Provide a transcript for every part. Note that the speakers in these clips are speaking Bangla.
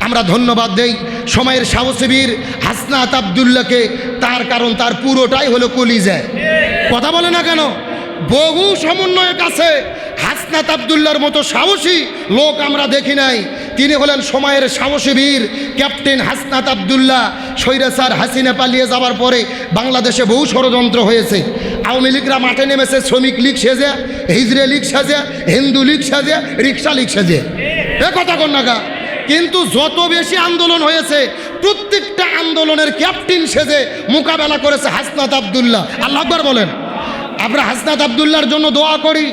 আমরা ধন্যবাদ দেই সময়ের সাহসীবীর হাসনাত আব্দুল্লাহকে, তার কারণ তার পুরোটাই হলো কলিজা। কথা বলে না কেন? বহু সমন্বয়ক আছে, হাসনাত আব্দুল্লাহর মতো সাহসী লোক আমরা দেখি নাই। তিনি হলেন সময়ের সাহসী বীর ক্যাপ্টেন হাসনাত আব্দুল্লাহ। স্বৈরাচার হাসিনা পালিয়ে যাওয়ার পরে বাংলাদেশে বহু ষড়যন্ত্র হয়েছে। আওয়ামী লীগরা মাঠে নেমেছে শ্রমিক লীগ সেজে, হিজড়ে লীগ সাজে, হিন্দু লীগ সাজে, রিক্সা লীগ সাজে। এ কথা কন না গা। কিন্তু যত বেশি আন্দোলন হয়েছে প্রত্যেকটা আন্দোলনের ক্যাপ্টেন সেজে মোকাবেলা করেছে হাসনাত আব্দুল্লাহ। আল্লাহু আকবার বলেন। আমরা হাসনাত আব্দুল্লাহর জন্য দোয়া করি,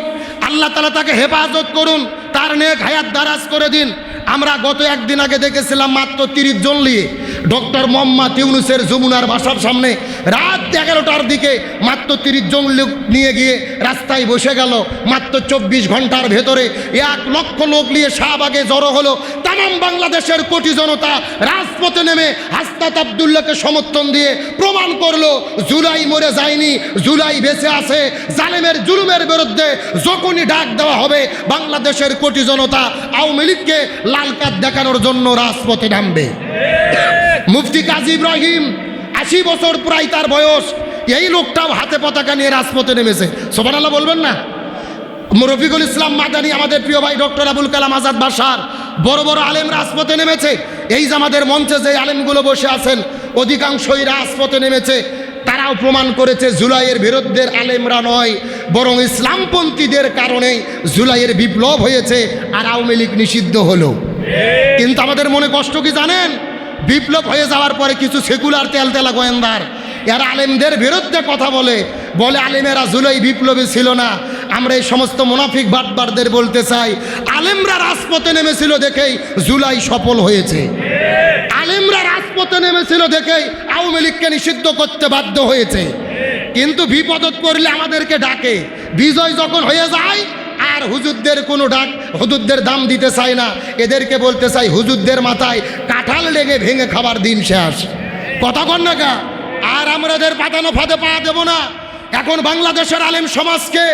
আল্লাহ তাআলা তাকে হেফাজত করুন, তার নেক হায়াত দারাজ করে দিন। আমরা গত একদিন আগে দেখেছিলাম মাত্র 30 জন নিয়ে ডক্টর মোহাম্মদ ইউনূসের যমুনার বাসার সামনে রাত 11টার দিকে মাত্র 30 জন লোক নিয়ে গিয়ে রাস্তায় বসে গেল। মাত্র 24 ঘন্টার ভেতরে 1 লক্ষ লোক নিয়ে শাহবাগে জড়ো হলো। তামাম বাংলাদেশের কোটি জনতা রাজপথে নেমে হাসনাত আব্দুল্লাহকে সমর্থন দিয়ে প্রমাণ করলো জুলাই মরে যায়নি, জুলাই বেঁচে আছে। জালেমের জুলুমের বিরুদ্ধে যখনই ডাক দেওয়া হবে বাংলাদেশের কোটি জনতা আওয়ামী লীগকে লাল কার্ড দেখানোর জন্য রাজপথে নামবে। মুফতি কাজী ইব্রাহিম 80 বছর প্রায় তার বয়স, এই লোকটাও হাতে পতাকা নিয়ে রাজপথে নেমেছে। সুবহানাল্লাহ বলবেন না? রফিকুল ইসলাম মাদানী, আমাদের প্রিয় ভাই ডক্টর আবুল কালাম আজাদ বাসার, বড় বড় আলেম রাজপথে নেমেছে। এই যে আমাদের মঞ্চে যে আলেমগুলো বসে আছেন অধিকাংশই রাজপথে নেমেছে। তারাও প্রমাণ করেছে জুলাইয়ের বিরুদ্ধে আলেমরা নয়, বরং ইসলামপন্থীদের কারণেই জুলাইয়ের বিপ্লব হয়েছে আর আওয়ামী লীগ নিষিদ্ধ হলো। কিন্তু আমাদের মনে কষ্ট কি জানেন? বিপ্লব হয়ে যাওয়ার পরে কিছু সেকুলার তেলতেলা গোয়েন্দার এরা আলেমদের বিরুদ্ধে কথা বলে আলেমেরা জুলাই বিপ্লবী ছিল না। আমরা এই সমস্ত মুনাফিক বাটবারদের বলতে চাই, আলেমরা রাজপথে নেমেছিল দেখেই জুলাই সফল হয়েছে। আলেমরা রাজপথে নেমেছিল দেখেই আওয়ামী লীগকে নিষিদ্ধ করতে বাধ্য হয়েছে। কিন্তু বিপদত পড়লে আমাদেরকে ডাকে, বিজয় যখন হয়ে যায় আর হুজুরদের কোনো ডাক, হুজুরদের দাম দিতে চায় না। এদেরকে বলতে চাই হুজুরদের মাথায় কাঁঠাল লেগে ভেঙে খাবার দিন শেষ। কথা কন না গা। আর আমাদের পাতানো ফাঁদে পা দেব না। এখন বাংলাদেশের আলেম সমাজকে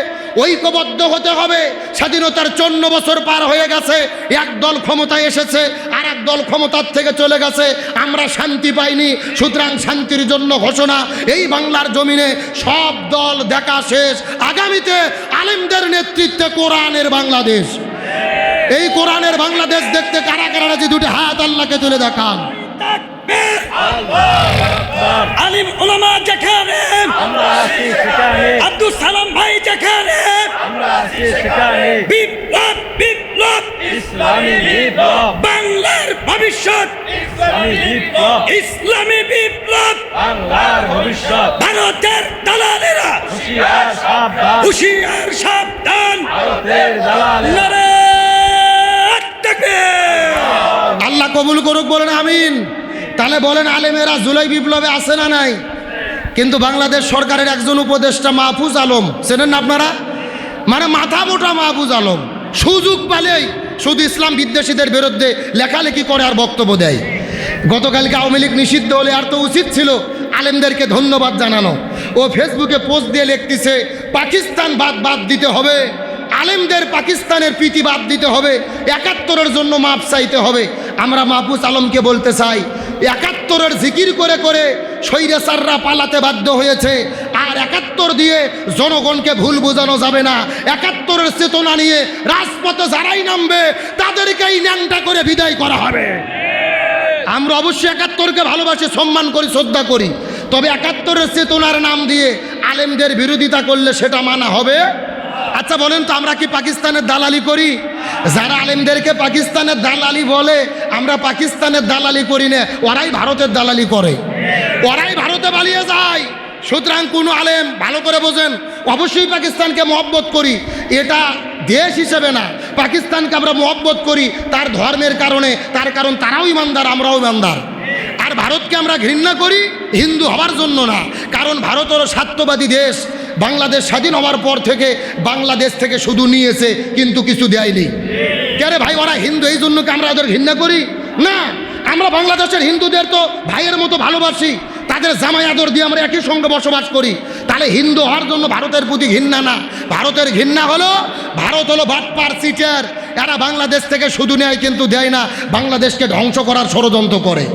ঐক্যবদ্ধ হতে হবে। স্বাধীনতার 54 বছর পার হয়ে গেছে, এক দল ক্ষমতায় এসেছে আর এক দল ক্ষমতার থেকে চলে গেছে, আমরা শান্তি পাইনি। সুতরাং শান্তির জন্য ঘোষণা, এই বাংলার জমিনে সব দল দেখা শেষ। আগামীতে আলেমদের নেতৃত্বে কোরআনের বাংলাদেশ। এই কোরআনের বাংলাদেশ দেখতে কারা কারা রাজি? দুটি হাত আল্লাহকে তুলে দেখান। আলিম উলামা যেখানে আমরা আছি সেখানে, আব্দুল সালাম ভাই যেখানে আমরা আছি সেখানে, বিপ্লব বিপ্লব ইসলামী বিপ্লব, বাংলার ভবিষ্যৎ ইসলামী বিপ্লব, ইসলামী বিপ্লব বাংলার ভবিষ্যৎ। ভারতের দালালেরা হুঁশিয়ার সাবধান, হুঁশিয়ার সাবধান, ভারতের দালালেরা। নারে তাকবীর। আল্লাহ কবুল করুক, বলেন আমিন। তাহলে বলেন আলেমেরা জুলাই বিপ্লবে আছে না নাই? কিন্তু বাংলাদেশ সরকারের একজন উপদেষ্টা মাহফুজ আলম, চেনেন না আপনারা? মানে মাথা মোটা মাহফুজ আলম সুযোগ পেলেই শুধু ইসলাম বিদ্বেষীদের বিরুদ্ধে লেখালেখি করে আর বক্তব্য দেয়। গতকালকে আওয়ামী লীগ নিষিদ্ধ হলে আর তো উচিত ছিল আলেমদেরকে ধন্যবাদ জানানো। ও ফেসবুকে পোস্ট দিয়ে লিখতেছে পাকিস্তান বাদ দিতে হবে, আলেমদের পাকিস্তানের প্রীতি বাদ দিতে হবে, 71-এর জন্য মাপ চাইতে হবে। আমরা মাহফুজ আলমকে বলতে চাই, 71-এর জিকির করে করে স্বৈরাচাররা পালাতে বাধ্য হয়েছে। আর 71 দিয়ে জনগণকে ভুল বোঝানো যাবে না। 71-এর চেতনা নিয়ে রাজপথে যারাই নামবে তাদেরকেই ন্যাংটা করে বিদায় করা হবে। আমরা অবশ্যই 71-কে ভালোবাসি, সম্মান করি, শ্রদ্ধা করি। তবে 71-এর চেতনার নাম দিয়ে আলেমদের বিরোধিতা করলে সেটা মানা হবে? আচ্ছা বলেন তো, আমরা কি পাকিস্তানের দালালি করি? যারা আলেমদেরকে পাকিস্তানের দালালি বলে, আমরা পাকিস্তানের দালালি করি না, ওরাই ভারতের দালালি করে, ওরাই ভারতে পালিয়ে যায়। সুতরাং কোনো আলেম ভালো করে বোঝেন, অবশ্যই পাকিস্তানকে মহব্বত করি, এটা দেশ হিসেবে না। পাকিস্তানকে আমরা মহব্বত করি তার ধর্মের কারণে, তার কারণ তারাও ইমানদার, আমরাও ইমানদার। আর ভারতকে আমরা ঘৃণা করি হিন্দু হওয়ার জন্য না, কারণ ভারত হলো স্বার্থবাদী দেশ। বাংলাদেশ স্বাধীন হওয়ার পর থেকে বাংলাদেশ থেকে শুধু নিয়েছে কিন্তু কিছু দেয়নি। কেন ভাই, ওরা হিন্দু এই জন্য কি আমরা ওদের ঘৃণা করি? না, আমরা বাংলাদেশের হিন্দুদের তো ভাইয়ের মতো ভালোবাসি, তাদের জামাই আদর দিয়ে আমরা একই সঙ্গে বসবাস করি। তাহলে হিন্দু হওয়ার জন্য ভারতের প্রতি ঘৃণা না, ভারতের ঘৃণা হলো ভারত হলো বাটপার, চিটার, এরা বাংলাদেশ থেকে শুধু নেয় কিন্তু দেয় না, বাংলাদেশকে ধ্বংস করার ষড়যন্ত্র করে।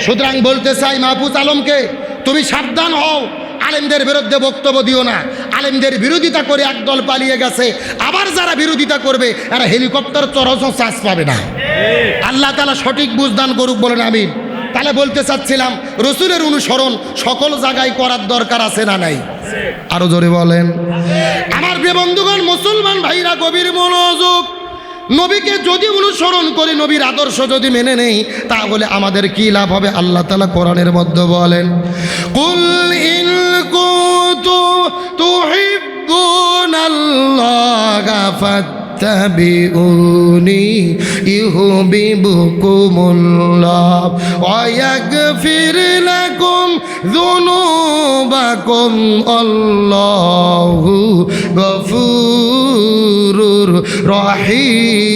সুতরাং বলতে চাই মাহফুজ আলমকে, তুমি সাবধান হও, আলেমদের বিরুদ্ধে বক্তব্য দিও না। আলেমদের বিরোধিতা করে একদল পালিয়ে গেছে, আবার যারা বিরোধিতা করবে এরা হেলিকপ্টার চড়াও চান্স পাবে না। আল্লাহ তাআলা সঠিক বুঝদান করুক, বলেন আমিন। তাহলে বলতে চাচ্ছিলাম রসুলের অনুসরণ সকল জায়গায় করার দরকার আছে না নাই? আরো জোরে বলেন। আমার প্রিয় বন্ধুগণ, মুসলমান ভাইরা গভীর মনোযোগ। নবীকে যদি অনুসরণ করি, নবীর আদর্শ যদি মেনে নেই, তাহলে আমাদের কি লাভ হবে? আল্লাহ তাআলা কোরআনের মধ্যে বলেন, কুল ইন কুনতুম তুহিব্বুনাল্লাহা ফাত্তাবিউনি ইউহিব্বুকুমুল্লাহ ওয়া ইয়াগফির লাকুম যুনুবাকুম আল্লাহু গফুরুর রহিম।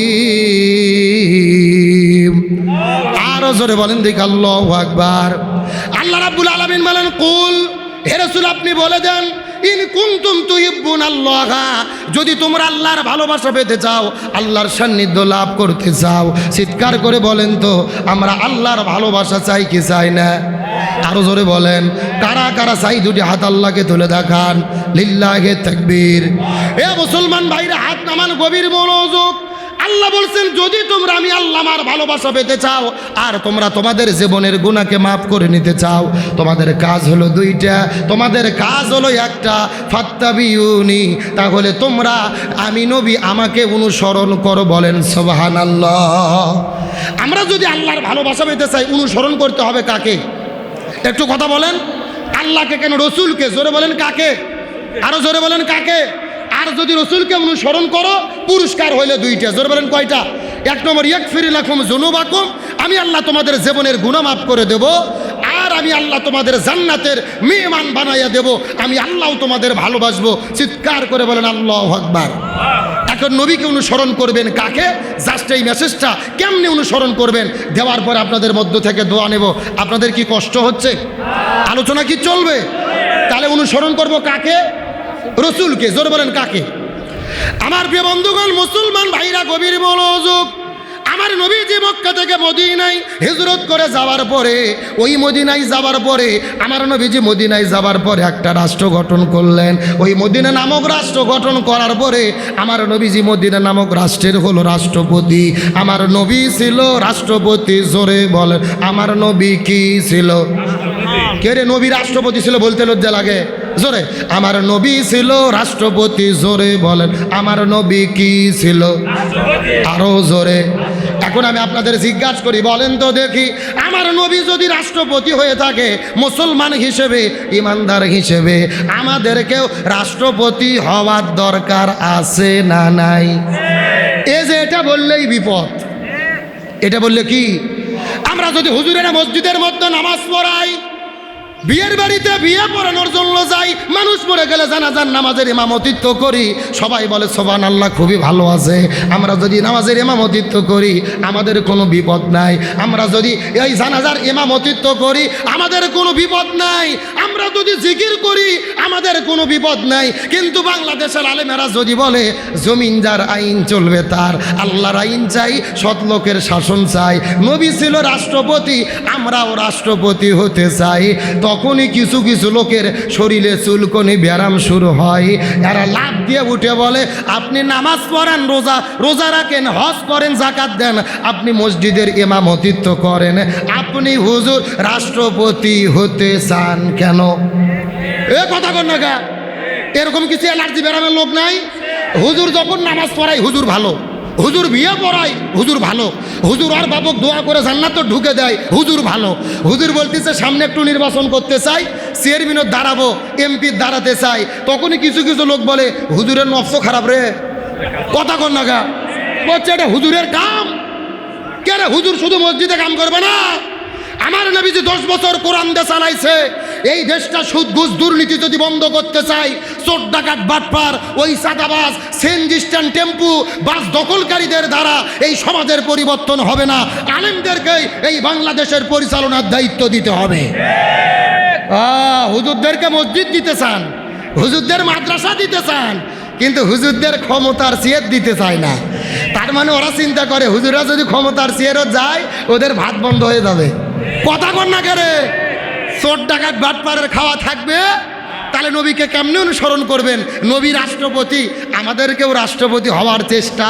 আরো জোরে বলেন দেখি আল্লাহু আকবার। আল্লাহ রাব্বুল আলামিন বলেন, কুল, হে রাসূল আপনি বলে দেন, ইন কুনতুম তুহিব্বুনাল্লাহা, যদি তোমরা আল্লাহর ভালোবাসা পেতে চাও, আল্লাহর সান্নিধ্য লাভ করতে চাও, চিৎকার করে বলেন তো আমরা আল্লাহর ভালোবাসা চাই কি চাই না? আরো জোরে বলেন, কারা কারা চাই? দুটি হাত আল্লাহকে তুলে দেখান, লিল্লাহি তাকবীর। এ মুসলমান ভাইরা হাত নামান, গভীর মনোযোগ। আল্লাহ বলছেন, যদি তোমরা আমি আল্লাহ আমার ভালোবাসা পেতে চাও আর তোমরা তোমাদের জীবনের গুনাহকে মাফ করে নিতে চাও, তোমাদের কাজ হলো দুইটা। তোমাদের কাজ হলো একটা, ফাত্তাবিউনি, তাহলে তোমরা আমি নবী আমাকে অনুসরণ করো। বলেন সুবহানাল্লাহ। আমরা যদি আল্লাহর ভালোবাসা পেতে চাই, অনুসরণ করতে হবে কাকে? একটু কথা বলেন। আল্লাহকে কেন? রসুলকে। জোরে বলেন কাকে? আরো জোরে বলেন কাকে? আর যদি রসুলকে অনুসরণ করো, পুরস্কার হইলে দুইটা। জোরে বলেন কয়টা? এক নম্বর, ইয়াগফির লাকুম যুনুবাকুম, আমি আল্লাহ তোমাদের জীবনের গুনাহ মাফ করে দেব। আর আমি আল্লাহ তোমাদের জান্নাতের মেহমান বানাইয়া দেব। আমি আল্লাহ তোমাদের ভালোবাসবো। চিৎকার করে বলেন আল্লাহু আকবার। এখন নবীকে অনুসরণ করবেন কাকে? জাস্ট এই মেসেজটা কেমনে অনুসরণ করবেন দেওয়ার পরে আপনাদের মধ্য থেকে দোয়া নেব। আপনাদের কি কষ্ট হচ্ছে? আলোচনা কি চলবে? তাহলে অনুসরণ করব কাকে? রসুলকে। জোরে বলেন কাকে? আমার প্রিয় বন্ধুগণ, মুসলমান ভাইরা গভীর মনোযোগ। আমার নবীজি মক্কা থেকে মদিনায় হিজরত করে যাওয়ার পরে, ওই মদিনায় যাওয়ার পরে আমার নবীজি মদিনায় যাওয়ার পরে একটা রাষ্ট্র গঠন করলেন। ওই মদিনা নামক রাষ্ট্র গঠন করার পরে আমার নবীজি মদিনা নামক রাষ্ট্রের হলো রাষ্ট্রপতি। আমার নবী ছিল রাষ্ট্রপতি। জোরে বলেন, আমার নবী কি ছিল? কে রে? নবী রাষ্ট্রপতি ছিল বলতে লজ্জা লাগে? জোরে, আমার নবী ছিল রাষ্ট্রপতি। জোরে বলেন, আমার নবী কি ছিল? আরো জোরে। এখন আমি আপনাদের জিজ্ঞাসা করি, বলেন তো দেখি, আমার নবী যদি রাষ্ট্রপতি হয়ে থাকে, মুসলমান হিসেবে, ইমানদার হিসেবে আমাদেরকেও রাষ্ট্রপতি হওয়ার দরকার আছে না নাই? এই যে এটা বললেই বিপদ। এটা বললে কি? আমরা যদি হুজুরেরা মসজিদের মধ্যে নামাজ পড়াই, বিয়ের বাড়িতে বিয়ে পড়ানোর জন্য যাই, মানুষ মরে গেলে জানাজার নামাজের ইমামতিত্ব করি, সবাই বলে সুবহানাল্লাহ, খুবই ভালো আছে। আমরা যদি নামাজের ইমামতিত্ব করি, আমাদের কোনো বিপদ নাই। আমরা যদি এই জানাজার ইমামতিত্ব করি, আমাদের কোনো বিপদ নাই। আমরা যদি জিকির করি, আমাদের কোনো বিপদ নাই। কিন্তু বাংলাদেশের আলেমেরা যদি বলে জমিন যার আইন চলবে তার, আল্লাহর আইন চাই, সৎ লোকের শাসন চাই, নবী ছিল রাষ্ট্রপতি, আমরাও রাষ্ট্রপতি হতে চাই, তখনই কিছু কিছু লোকের শরীরে চুলকনি ব্যায়াম শুরু হয়। এরা লাভ দিয়ে উঠে বলে, আপনি নামাজ পড়েন, রোজা রাখেন, হজ করেন, যাকাত দেন, আপনি মসজিদের ইমামতিত্ব করেন, আপনি হুজুর রাষ্ট্রপতি হতে চান কেন? এ কথা কর না গা। এরকম কিছু এলার্জি ব্যায়ামের লোক নাই? হুজুর যখন নামাজ পড়াই হুজুর ভালো, হুজুর বিয়ে পড়াই হুজুর ভালো, হুজুর আর বাবক দোয়া করে জান্নাত ঢুকে দেয় হুজুর ভালো, হুজুর বলতেছে সামনে একটু নির্বাচন করতে চাই, চেয়ারম্যানের দাঁড়াবো, এমপির দাঁড়াতে চাই, তখনই কিছু কিছু লোক বলে হুজুরের নফস খারাপ রে। কথা কর না গা। বলছে এটা হুজুরের কাম। কে রে? হুজুর শুধু মসজিদে কাম করবে না। আমার নবীজি 10 বছর কোরআন দিয়ে চালাইছে। এই দেশটা সুদ ঘুষ দুর্নীতি যদি বন্ধ করতে চাই, চোর ডাকাত বাটপার, ওই চাঁদাবাজ, সিএনজি স্ট্যান্ড, টেম্পু, বাস দখলকারীদের দ্বারা এই সমাজের পরিবর্তন হবে না। আলেমদেরকে এই বাংলাদেশের পরিচালনার দায়িত্ব দিতে হবে। হুজুরদেরকে মসজিদ দিতে চান, হুজুরদের মাদ্রাসা দিতে চান, কিন্তু হুজুরদের ক্ষমতার সিয়াত দিতে চায় না। তার মানে ওরা চিন্তা করে হুজুরা যদি ক্ষমতার চেয়ারও যায় ওদের ভাত বন্ধ হয়ে যাবে। কথা কর না করে, চোর ডাকাত বাটপাড়ের খাওয়া থাকবে, তাহলে নবীকে কেমনে অনুসরণ করবেন? নবী রাষ্ট্রপতি, আমাদেরকেও রাষ্ট্রপতি হওয়ার চেষ্টা